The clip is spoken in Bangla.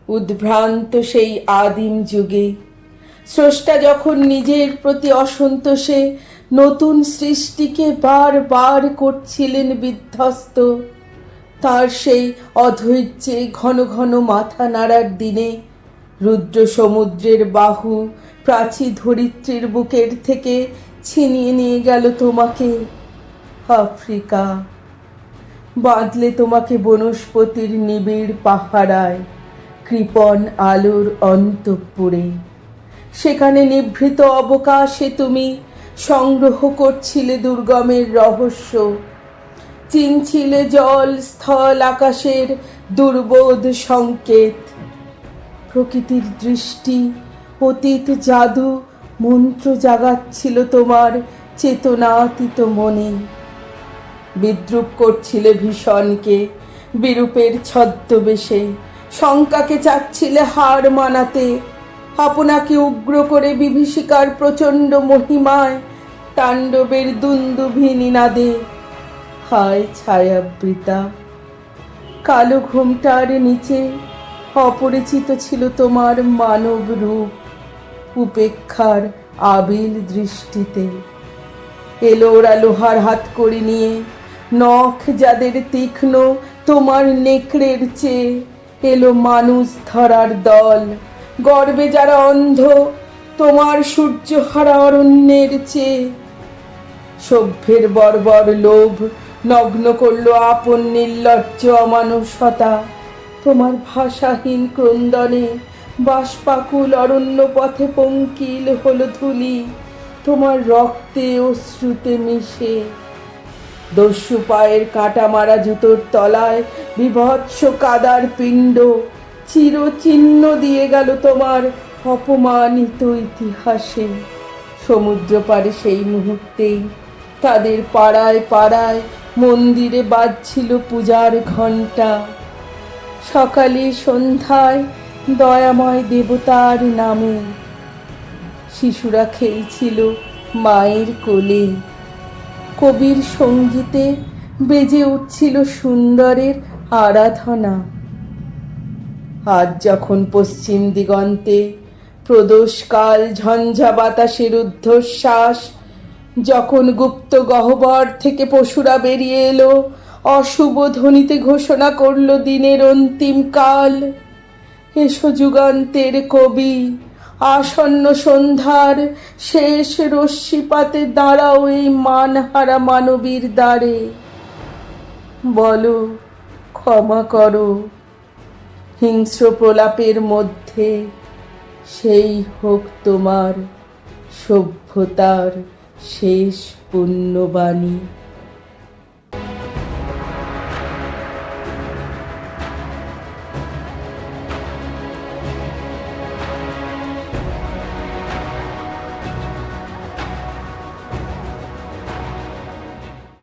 উদ্ভ্রান্ত সেই আদিম যুগে স্রষ্টা যখন নিজের প্রতি অসন্তোষে নতুন সৃষ্টিকে বারবার করছিলেন বিধ্বস্ত, তার সেই অধৈর্যে ঘন ঘন মাথা নাড়ার দিনে রুদ্র সমুদ্রের বাহু প্রাচী ধরিত্রীর বুকের থেকে ছিনিয়ে নিয়ে গেল তোমাকে আফ্রিকা। বাঁধলে তোমাকে বনস্পতির নিবিড় পাহারায়, কৃপণ আলোর অন্তঃপুরে। সেখানে নিভৃত অবকাশে তুমি সংগ্রহ করছিলে দুর্গমের রহস্য, চিনছিলে জল স্থল আকাশের দুর্বোধ সংকেত। প্রকৃতির দৃষ্টি, অতীত জাদু মন্ত্র জাগাচ্ছিল তোমার চেতনাতীত মনে। বিদ্রুপ করছিলে ভীষণকে বিরূপের ছদ্মবেশে, শঙ্কাকে চাচ্ছিলে হার মানাতে, আপনাকে উগ্র করে বিভীষিকার প্রচণ্ড মহিমায় তাণ্ডবের দুন্দুভি নিনাদে। হায় ছায়াবৃতা, কালো ঘোমটার নিচে অপরিচিত ছিল তোমার মানব রূপ উপেক্ষার আবিল দৃষ্টিতে। এলো ওরা লোহার হাতকড়ি নিয়ে, নখ যাদের তীক্ষ্ণ তোমার নেকড়ের চেয়ে। এলো মানুষ ধরার দল, গর্বে যারা অন্ধ তোমার সূর্যহারা অরণ্যের চেয়ে। সভ্যের বর্বর লোভ নগ্ন করলো আপন নির্লজ্জ অমানুষতা তোমার ভাষাহীন ক্রন্দনে। বাষ্পাকুল অরণ্য পথে পঙ্কিল হলো ধূলি তোমার রক্তে অশ্রুতে মিশে। দস্যু পায়ের কাঁটা মারা জুতোর তলায় বিভৎস কাদার পিণ্ড চিরচিহ্ন দিয়ে গেল তোমার অপমানিত ইতিহাসে। সমুদ্র পারে সেই মুহূর্তেই তাদের পাড়ায় পাড়ায় মন্দিরে বাজছিল পূজার ঘণ্টা। সকালে সন্ধ্যায় দয়াময় দেবতার নামে শিশুরা খেলছিল মায়ের কোলে। কবির সঙ্গীতে বেজে উঠছিল সুন্দরের আরাধনা। আজ যখন পশ্চিম দিগন্তে প্রদোষকাল ঝঞ্ঝা বাতাসের ঊর্ধ্বশ্বাস, যখন গুপ্ত গহ্বর থেকে পশুরা বেরিয়ে এলো, অশুভ ধ্বনিতে ঘোষণা করল দিনের অন্তিম কাল। এসো যুগান্তের কবি, আসন্ন সন্ধ্যার শেষ রশ্মিপাতে দাঁড়াও এই মানহারা মানবীর দ্বারে। বলো ক্ষমা করো, হিংস্র প্রলাপের মধ্যে সেই হোক তোমার সভ্যতার শেষ পুণ্যবাণী।